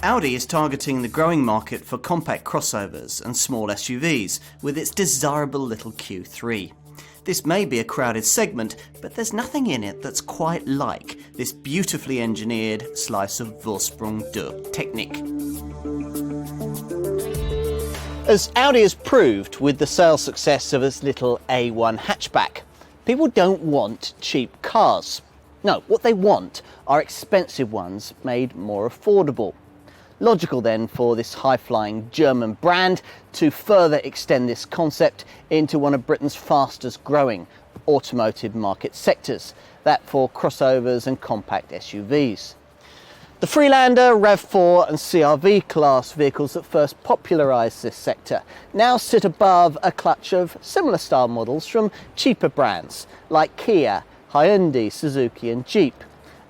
Audi is targeting the growing market for compact crossovers and small SUVs with its desirable little Q3. This may be a crowded segment, but there's nothing in it that's quite like this beautifully engineered slice of Vorsprung der Technik. As Audi has proved with the sales success of its little A1 hatchback, people don't want cheap cars. No, what they want are expensive ones made more affordable. Logical then for this high-flying German brand to further extend this concept into one of Britain's fastest growing automotive market sectors, that for crossovers and compact SUVs. The Freelander, RAV4 and CR-V class vehicles that first popularised this sector now sit above a clutch of similar style models from cheaper brands like Kia, Hyundai, Suzuki and Jeep,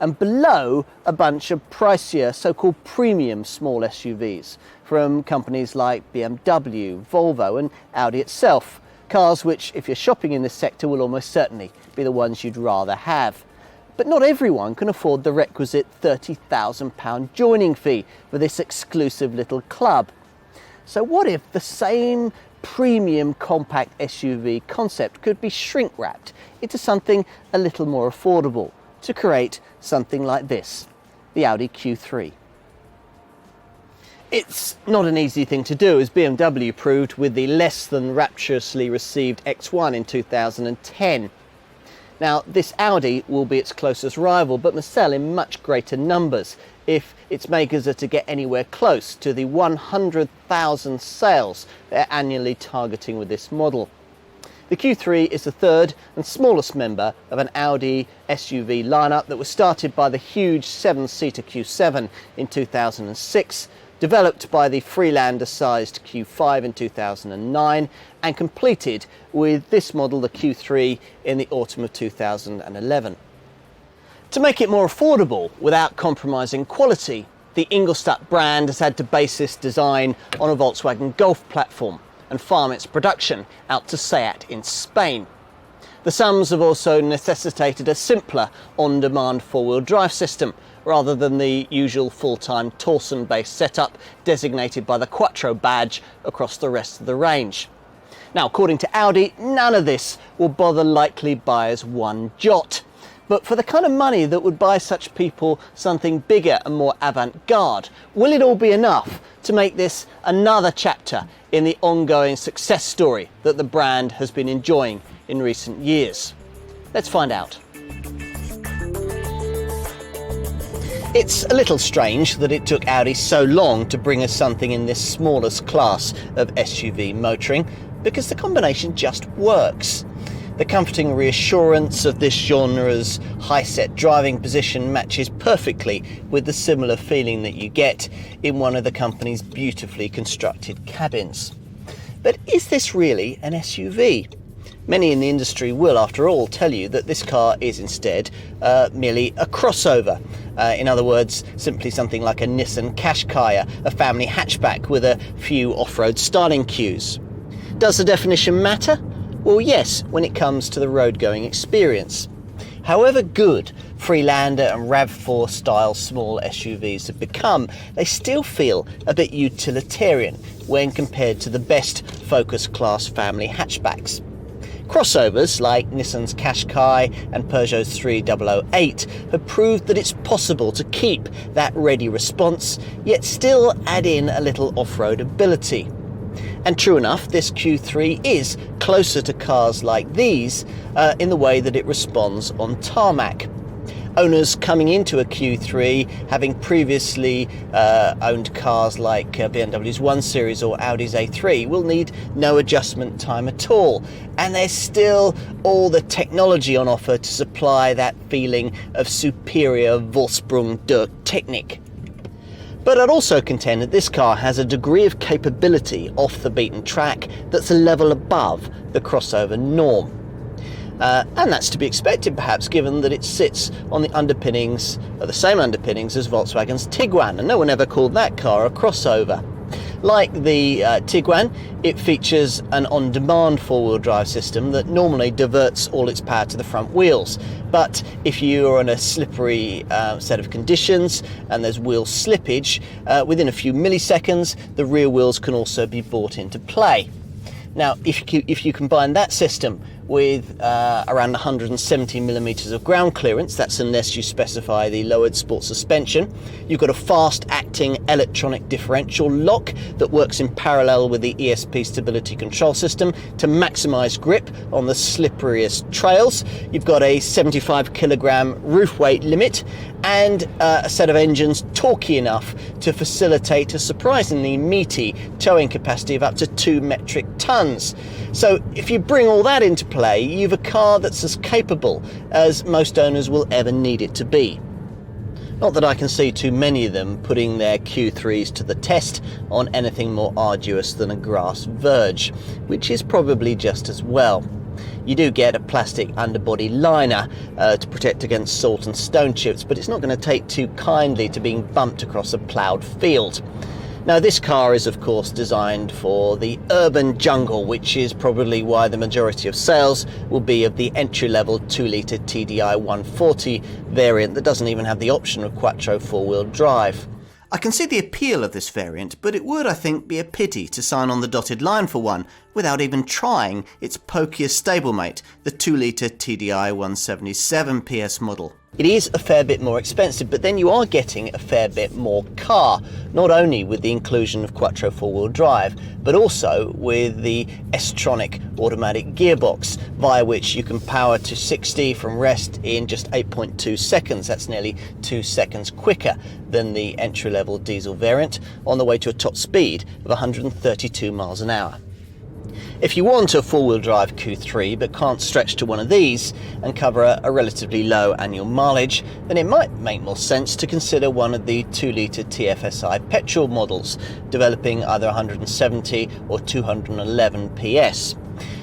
and below a bunch of pricier so-called premium small SUVs from companies like BMW, Volvo and Audi itself, cars which, if you're shopping in this sector, will almost certainly be the ones you'd rather have. But not everyone can afford the requisite £30,000 joining fee for this exclusive little club. So what if the same premium compact SUV concept could be shrink-wrapped into something a little more affordable to create something like this, the Audi Q3. It's not an easy thing to do, as BMW proved with the less than rapturously received X1 in 2010. Now, this Audi will be its closest rival, but must sell in much greater numbers if its makers are to get anywhere close to the 100,000 sales they're annually targeting with this model. The Q3 is the third and smallest member of an Audi SUV lineup that was started by the huge 7-seater Q7 in 2006, developed by the Freelander-sized Q5 in 2009, and completed with this model, the Q3, in the autumn of 2011. To make it more affordable without compromising quality, the Ingolstadt brand has had to base its design on a Volkswagen Golf platform and farm its production out to SEAT in Spain. The sums have also necessitated a simpler on-demand four-wheel drive system rather than the usual full-time Torsen-based setup designated by the Quattro badge across the rest of the range. Now, according to Audi, none of this will bother likely buyers one jot. But for the kind of money that would buy such people something bigger and more avant-garde, will it all be enough to make this another chapter in the ongoing success story that the brand has been enjoying in recent years? Let's find out. It's a little strange that it took Audi so long to bring us something in this smallest class of SUV motoring, because the combination just works. The comforting reassurance of this genre's high-set driving position matches perfectly with the similar feeling that you get in one of the company's beautifully constructed cabins. But is this really an SUV? Many in the industry will, after all, tell you that this car is instead merely a crossover. In other words, simply something like a Nissan Qashqai, a family hatchback with a few off-road styling cues. Does the definition matter? Well, yes, when it comes to the road-going experience. However good Freelander and RAV4 style small SUVs have become, they still feel a bit utilitarian when compared to the best Focus class family hatchbacks. Crossovers like Nissan's Qashqai and Peugeot's 3008 have proved that it's possible to keep that ready response, yet still add in a little off-road ability. And true enough, this Q3 is closer to cars like these in the way that it responds on tarmac. Owners coming into a Q3, having previously owned cars like BMW's 1 Series or Audi's A3, will need no adjustment time at all. And there's still all the technology on offer to supply that feeling of superior Vorsprung der Technik. But I'd also contend that this car has a degree of capability off the beaten track that's a level above the crossover norm. And that's to be expected, perhaps, given that it sits on the underpinnings, or the same underpinnings as Volkswagen's Tiguan, and no one ever called that car a crossover. Like the Tiguan, it features an on-demand four-wheel drive system that normally diverts all its power to the front wheels. But if you're in a slippery set of conditions and there's wheel slippage, within a few milliseconds, the rear wheels can also be brought into play. Now, if you combine that system with around 170 millimeters of ground clearance, that's unless you specify the lowered sport suspension, you've got a fast-acting electronic differential lock that works in parallel with the ESP stability control system to maximize grip on the slipperiest trails. You've got a 75 kilogram roof weight limit and a set of engines torquey enough to facilitate a surprisingly meaty towing capacity of up to 2 metric tons. So if you bring all that into play, you've a car that's as capable as most owners will ever need it to be. Not that I can see too many of them putting their Q3s to the test on anything more arduous than a grass verge, which is probably just as well. You do get a plastic underbody liner to protect against salt and stone chips, but it's not going to take too kindly to being bumped across a ploughed field. Now, this car is of course designed for the urban jungle, which is probably why the majority of sales will be of the entry-level 2-litre TDI 140 variant that doesn't even have the option of quattro four-wheel drive. I can see the appeal of this variant, but it would, I think, be a pity to sign on the dotted line for one without even trying its pokier stablemate, the 2-litre TDI 177 PS model. It is a fair bit more expensive, but then you are getting a fair bit more car, not only with the inclusion of quattro four-wheel drive, but also with the S-tronic automatic gearbox, via which you can power to 60 from rest in just 8.2 seconds. That's nearly 2 seconds quicker than the entry-level diesel variant, on the way to a top speed of 132 miles an hour. If you want a four-wheel drive Q3 but can't stretch to one of these and cover a relatively low annual mileage, then it might make more sense to consider one of the 2-litre TFSI petrol models, developing either 170 or 211 PS.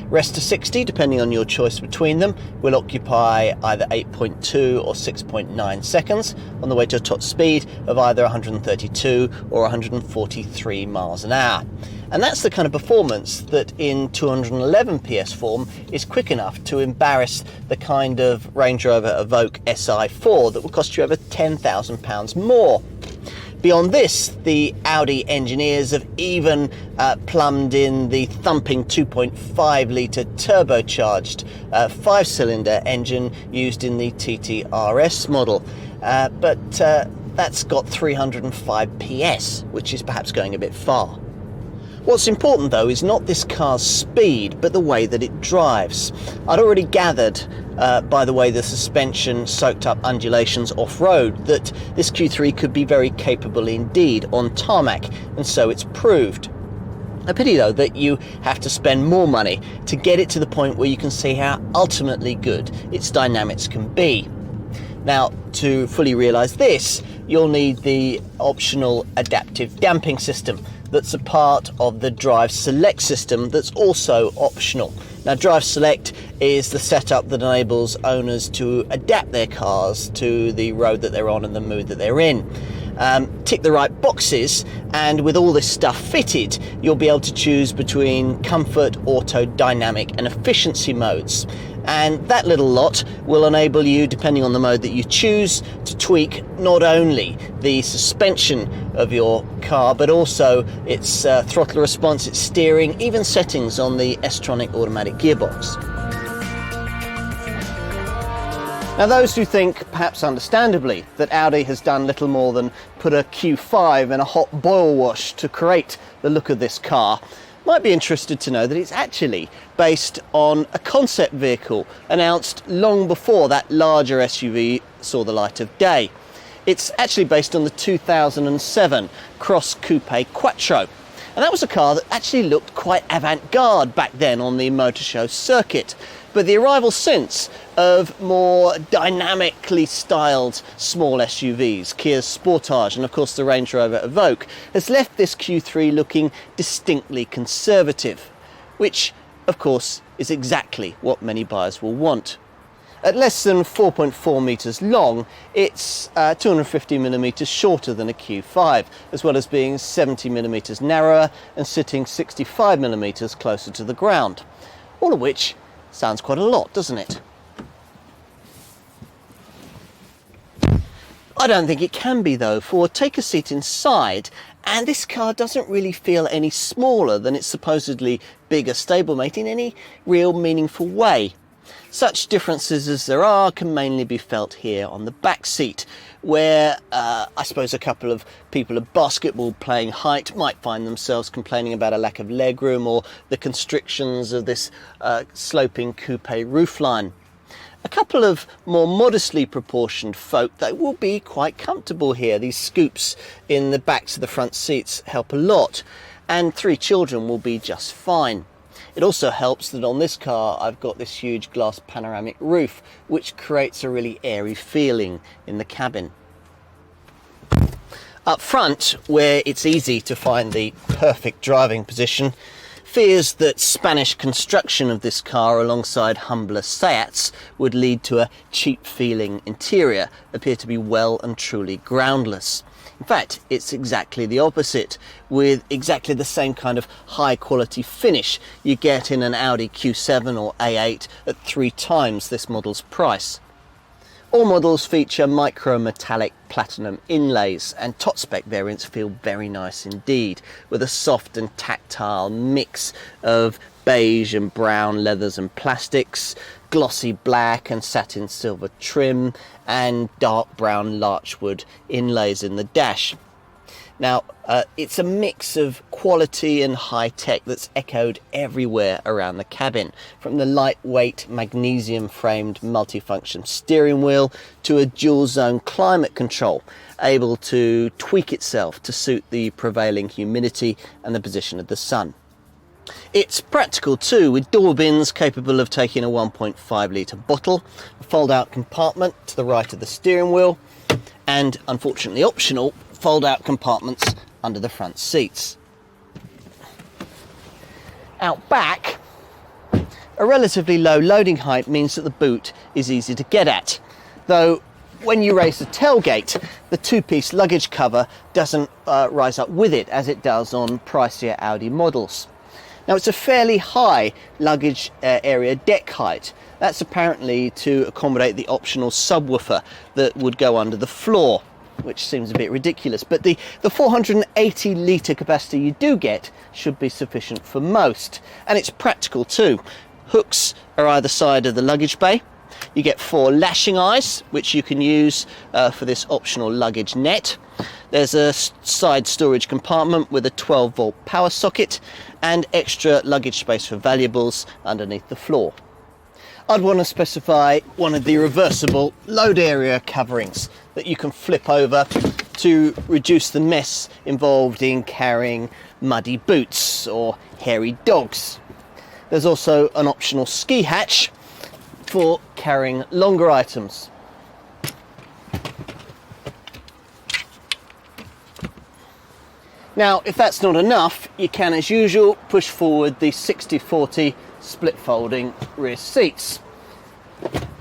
Rest to 60, depending on your choice between them, will occupy either 8.2 or 6.9 seconds on the way to a top speed of either 132 or 143 miles an hour. And that's the kind of performance that in 211 PS form is quick enough to embarrass the kind of Range Rover Evoque SI4 that will cost you over £10,000 more. Beyond this, the Audi engineers have even plumbed in the thumping 2.5-litre turbocharged 5-cylinder engine used in the TTRS model. But that's got 305 PS, which is perhaps going a bit far. What's important though is not this car's speed, but the way that it drives. I'd already gathered by the way the suspension soaked up undulations off-road that this Q3 could be very capable indeed on tarmac, and so it's proved. A pity though that you have to spend more money to get it to the point where you can see how ultimately good its dynamics can be. Now, to fully realise this, you'll need the optional adaptive damping system that's a part of the Drive Select system that's also optional. Now, Drive Select is the setup that enables owners to adapt their cars to the road that they're on and the mood that they're in. Tick the right boxes, and with all this stuff fitted, you'll be able to choose between comfort, auto, dynamic and efficiency modes. And that little lot will enable you, depending on the mode that you choose, to tweak not only the suspension of your car, but also its throttle response, its steering, even settings on the S-tronic automatic gearbox. Now, those who think, perhaps understandably, that Audi has done little more than put a Q5 in a hot boil wash to create the look of this car might be interested to know that it's actually based on a concept vehicle announced long before that larger SUV saw the light of day. It's actually based on the 2007 Cross Coupe Quattro. And that was a car that actually looked quite avant-garde back then on the motor show circuit. But the arrival since of more dynamically styled small SUVs, Kia's Sportage and of course the Range Rover Evoque, has left this Q3 looking distinctly conservative, which of course is exactly what many buyers will want. At less than 4.4 metres long, it's 250mm shorter than a Q5, as well as being 70mm narrower and sitting 65mm closer to the ground. All of which sounds quite a lot, doesn't it? I don't think it can be though, for take a seat inside and this car doesn't really feel any smaller than its supposedly bigger stablemate in any real meaningful way. Such differences as there are can mainly be felt here on the back seat, where I suppose a couple of people of basketball playing height might find themselves complaining about a lack of legroom or the constrictions of this sloping coupe roofline. A couple of more modestly proportioned folk, they will be quite comfortable here. These scoops in the backs of the front seats help a lot, and 3 children will be just fine. It also helps that on this car I've got this huge glass panoramic roof, which creates a really airy feeling in the cabin. Up front, where it's easy to find the perfect driving position, fears that Spanish construction of this car alongside humbler Seats would lead to a cheap-feeling interior appear to be well and truly groundless. In fact, it's exactly the opposite, with exactly the same kind of high-quality finish you get in an Audi Q7 or A8 at 3 times this model's price. All models feature micro-metallic platinum inlays, and top spec variants feel very nice indeed, with a soft and tactile mix of beige and brown leathers and plastics, glossy black and satin silver trim, and dark brown larchwood inlays in the dash. Now, it's a mix of quality and high tech that's echoed everywhere around the cabin, from the lightweight magnesium framed multifunction steering wheel to a dual zone climate control, able to tweak itself to suit the prevailing humidity and the position of the sun. It's practical too, with door bins capable of taking a 1.5 litre bottle, a fold out compartment to the right of the steering wheel, and unfortunately optional, fold out compartments under the front seats. Out back, a relatively low loading height means that the boot is easy to get at, though when you raise the tailgate, the 2-piece luggage cover doesn't rise up with it as it does on pricier Audi models. Now, it's a fairly high luggage area deck height. That's apparently to accommodate the optional subwoofer that would go under the floor, which seems a bit ridiculous, but the 480 litre capacity you do get should be sufficient for most, and it's practical too. Hooks are either side of the luggage bay. You get 4 lashing eyes, which you can use for this optional luggage net. There's a side storage compartment with a 12-volt power socket and extra luggage space for valuables underneath the floor. I'd want to specify one of the reversible load area coverings that you can flip over to reduce the mess involved in carrying muddy boots or hairy dogs. There's also an optional ski hatch for carrying longer items. Now, if that's not enough, you can, as usual, push forward the 60/40 split folding rear seats.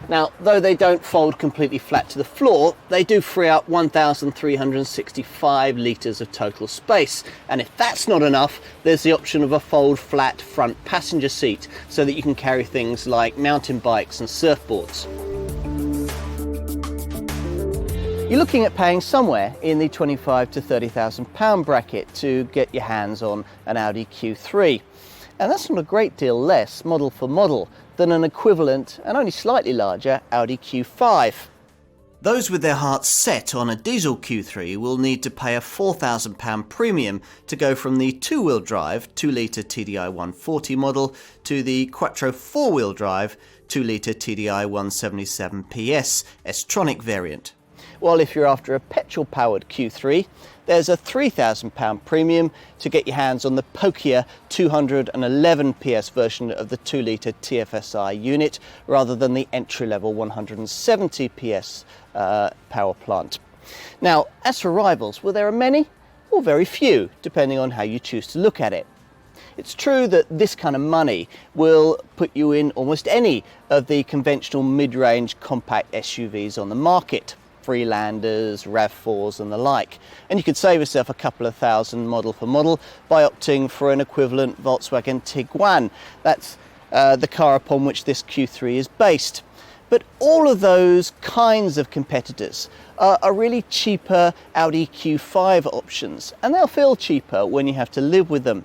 Now, though they don't fold completely flat to the floor, they do free up 1,365 litres of total space. And if that's not enough, there's the option of a fold flat front passenger seat so that you can carry things like mountain bikes and surfboards. You're looking at paying somewhere in the £25,000 to £30,000 bracket to get your hands on an Audi Q3. And that's not a great deal less, model for model, than an equivalent and only slightly larger Audi Q5. Those with their hearts set on a diesel Q3 will need to pay a £4,000 premium to go from the 2-wheel drive 2-litre TDI 140 model to the Quattro 4-wheel drive 2-litre TDI 177 PS S-Tronic variant. While if you're after a petrol-powered Q3, there's a £3,000 premium to get your hands on the pokier 211 PS version of the 2-litre TFSI unit rather than the entry-level 170 PS power plant. Now, as for rivals, well, there are many or very few, depending on how you choose to look at it. It's true that this kind of money will put you in almost any of the conventional mid-range compact SUVs on the market, Freelanders, RAV4s and the like, and you could save yourself a couple of thousand model for model by opting for an equivalent Volkswagen Tiguan. That's the car upon which this Q3 is based. But all of those kinds of competitors are really cheaper Audi Q5 options, and they'll feel cheaper when you have to live with them.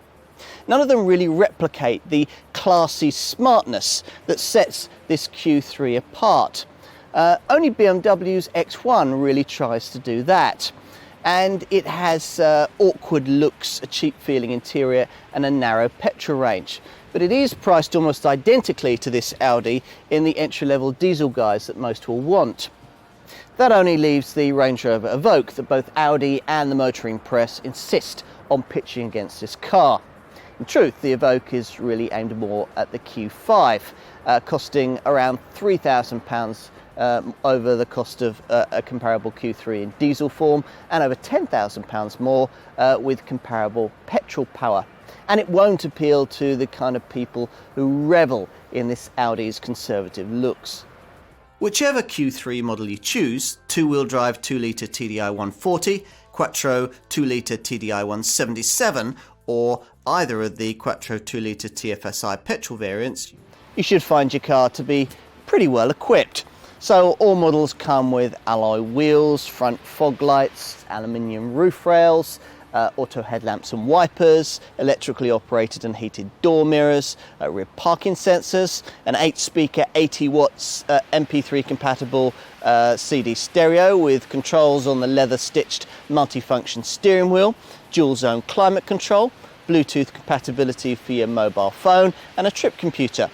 None of them really replicate the classy smartness that sets this Q3 apart. Only BMW's X1 really tries to do that. And it has awkward looks, a cheap feeling interior and a narrow petrol range. But it is priced almost identically to this Audi in the entry-level diesel guise that most will want. That only leaves the Range Rover Evoque that both Audi and the motoring press insist on pitching against this car. In truth, the Evoque is really aimed more at the Q5, costing around £3,000 over the cost of a comparable Q3 in diesel form, and over £10,000 more with comparable petrol power. And it won't appeal to the kind of people who revel in this Audi's conservative looks. Whichever Q3 model you choose, two-wheel drive 2-litre TDI 140, Quattro 2-litre TDI 177, or either of the Quattro 2-litre TFSI petrol variants, you should find your car to be pretty well equipped. So all models come with alloy wheels, front fog lights, aluminium roof rails, auto headlamps and wipers, electrically operated and heated door mirrors, rear parking sensors, an 8-speaker 80 watts MP3 compatible CD stereo with controls on the leather stitched multifunction steering wheel, dual zone climate control, Bluetooth compatibility for your mobile phone and a trip computer.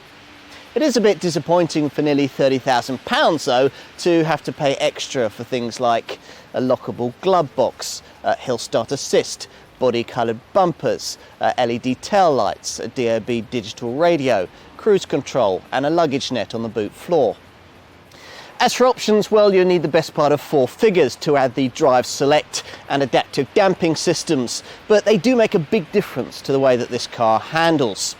It is a bit disappointing for nearly £30,000 though to have to pay extra for things like a lockable glove box, hill start assist, body coloured bumpers, LED tail lights, a DAB digital radio, cruise control and a luggage net on the boot floor. As for options, well, you'll need the best part of 4 figures to add the drive select and adaptive damping systems, but they do make a big difference to the way that this car handles.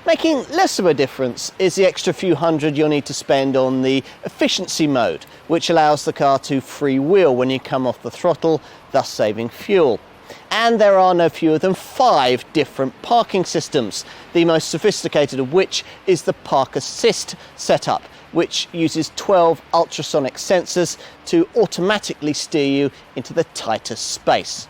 Making less of a difference is the extra few hundred you'll need to spend on the efficiency mode, which allows the car to freewheel when you come off the throttle, thus saving fuel. And there are no fewer than 5 different parking systems, the most sophisticated of which is the Park Assist setup, which uses 12 ultrasonic sensors to automatically steer you into the tightest space.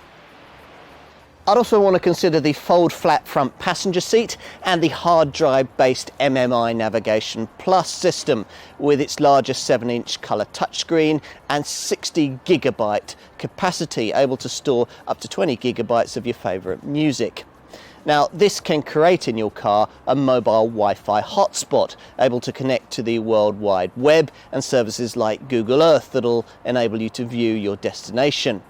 I'd also want to consider the fold flat front passenger seat and the hard drive based MMI Navigation Plus system with its larger 7-inch colour touchscreen and 60 gigabyte capacity, able to store up to 20 gigabytes of your favourite music. Now, this can create in your car a mobile Wi-Fi hotspot, able to connect to the World Wide Web and services like Google Earth that'll enable you to view your destination.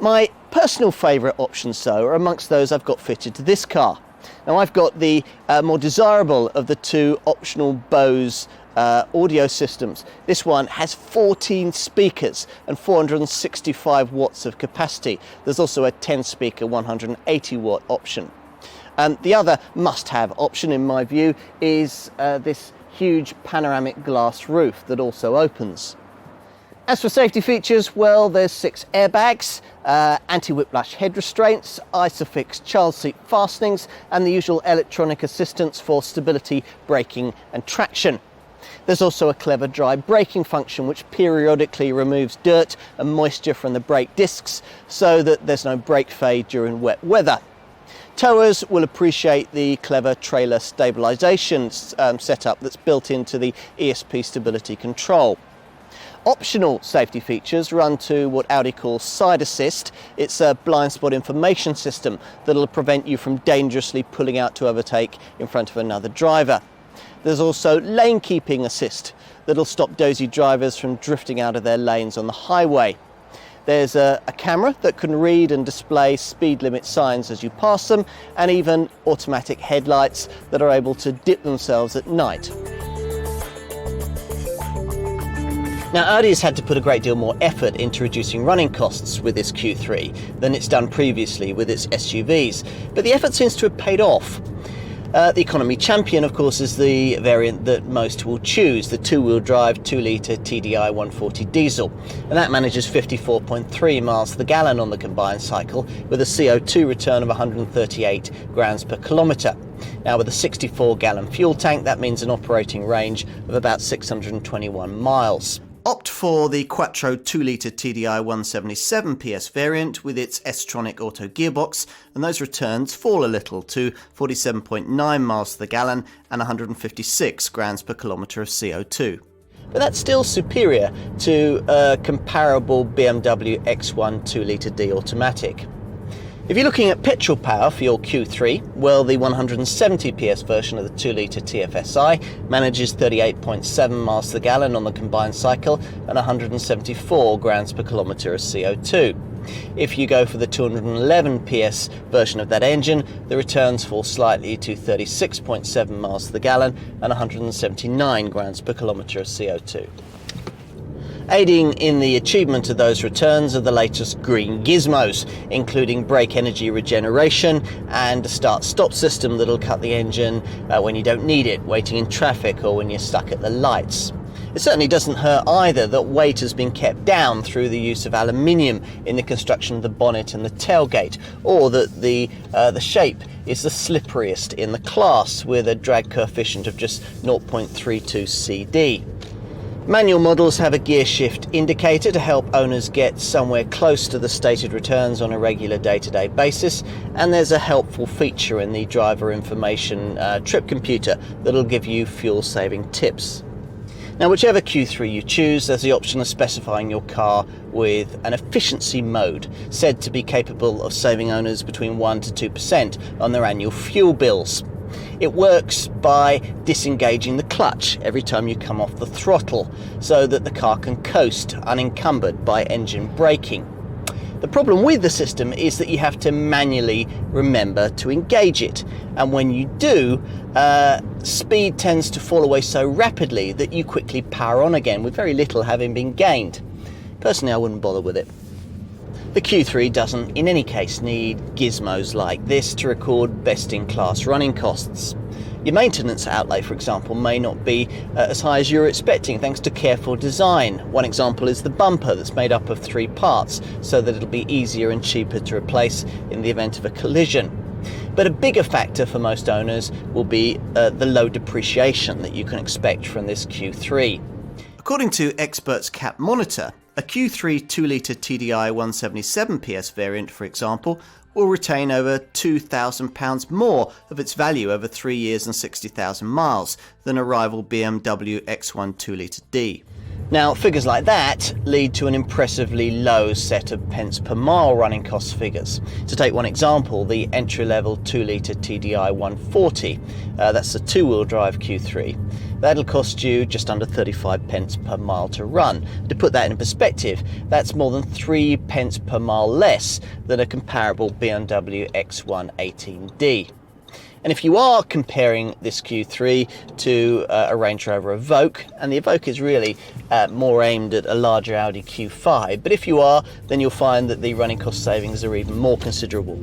My personal favourite options though are amongst those I've got fitted to this car. Now, I've got the more desirable of the 2 optional Bose audio systems. This one has 14 speakers and 465 watts of capacity. There's also a 10-speaker 180 watt option. The other must-have option in my view is this huge panoramic glass roof that also opens. As for safety features, well, there's 6 airbags, anti-whiplash head restraints, Isofix child seat fastenings and the usual electronic assistance for stability, braking and traction. There's also a clever dry braking function which periodically removes dirt and moisture from the brake discs so that there's no brake fade during wet weather. Towers will appreciate the clever trailer stabilisation setup that's built into the ESP stability control. Optional safety features run to what Audi calls side assist. It's a blind spot information system that'll prevent you from dangerously pulling out to overtake in front of another driver. There's also lane keeping assist that'll stop dozy drivers from drifting out of their lanes on the highway. There's a camera that can read and display speed limit signs as you pass them, and even automatic headlights that are able to dip themselves at night. Now, Audi has had to put a great deal more effort into reducing running costs with this Q3 than it's done previously with its SUVs, but the effort seems to have paid off. The economy champion, of course, is the variant that most will choose, the two-wheel drive 2-litre TDI 140 diesel, and that manages 54.3 miles to the gallon on the combined cycle with a CO2 return of 138 grams per kilometre. Now, with a 64-gallon fuel tank, that means an operating range of about 621 miles. Opt for the Quattro 2-litre TDI 177 PS variant with its S-tronic auto gearbox, and those returns fall a little to 47.9 miles to the gallon and 156 grams per kilometre of CO2. But that's still superior to a comparable BMW X1 2-litre D automatic. If you're looking at petrol power for your Q3, well, the 170 PS version of the 2-litre TFSI manages 38.7 miles to the gallon on the combined cycle and 174 grams per kilometre of CO2. If you go for the 211 PS version of that engine, the returns fall slightly to 36.7 miles to the gallon and 179 grams per kilometre of CO2. Aiding in the achievement of those returns are the latest green gizmos, including brake energy regeneration and a start-stop system that'll cut the engine when you don't need it, waiting in traffic or when you're stuck at the lights. It certainly doesn't hurt either that weight has been kept down through the use of aluminium in the construction of the bonnet and the tailgate, or that the shape is the slipperiest in the class with a drag coefficient of just 0.32 CD. Manual models have a gear shift indicator to help owners get somewhere close to the stated returns on a regular day-to-day basis, and there's a helpful feature in the driver information trip computer that'll give you fuel-saving tips. Now, whichever Q3 you choose, there's the option of specifying your car with an efficiency mode, said to be capable of saving owners between 1 to 2% on their annual fuel bills. It works by disengaging the clutch every time you come off the throttle, so that the car can coast unencumbered by engine braking. The problem with the system is that you have to manually remember to engage it, and when you do, speed tends to fall away so rapidly that you quickly power on again with very little having been gained. Personally, I wouldn't bother with it. The Q3 doesn't in any case need gizmos like this to record best-in-class running costs. Your maintenance outlay, for example, may not be as high as you're expecting thanks to careful design. One example is the bumper that's made up of 3 parts so that it'll be easier and cheaper to replace in the event of a collision. But a bigger factor for most owners will be the low depreciation that you can expect from this Q3. According to Experts Cap Monitor, a Q3 2-litre TDI 177 PS variant, for example, will retain over £2,000 more of its value over 3 years and 60,000 miles than a rival BMW X1 2-litre D. Now, figures like that lead to an impressively low set of pence per mile running cost figures. To take one example, the entry-level 2-litre TDI 140, that's a two-wheel drive Q3, that'll cost you just under 35 pence per mile to run. To put that in perspective, that's more than 3 pence per mile less than a comparable BMW X1 18D. And if you are comparing this Q3 to a Range Rover Evoque, and the Evoque is really more aimed at a larger Audi Q5, but if you are, then you'll find that the running cost savings are even more considerable.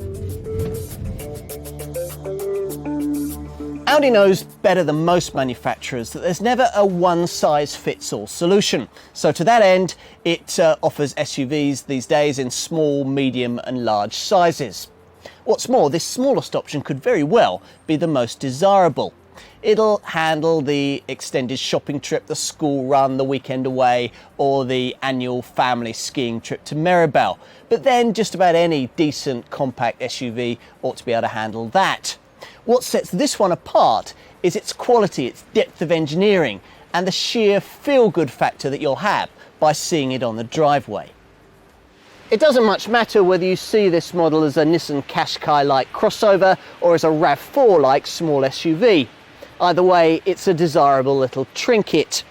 Audi knows better than most manufacturers that there's never a one-size-fits-all solution. So to that end, it offers SUVs these days in small, medium and large sizes. What's more, this smallest option could very well be the most desirable. It'll handle the extended shopping trip, the school run, the weekend away, or the annual family skiing trip to Mirabel. But then just about any decent compact SUV ought to be able to handle that. What sets this one apart is its quality, its depth of engineering, and the sheer feel-good factor that you'll have by seeing it on the driveway. It doesn't much matter whether you see this model as a Nissan Qashqai-like crossover or as a RAV4-like small SUV. Either way, it's a desirable little trinket.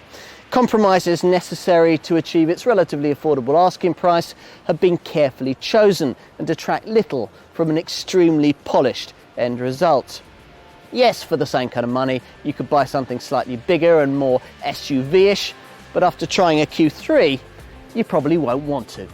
Compromises necessary to achieve its relatively affordable asking price have been carefully chosen and detract little from an extremely polished end result. Yes, for the same kind of money, you could buy something slightly bigger and more SUV-ish, but after trying a Q3, you probably won't want to.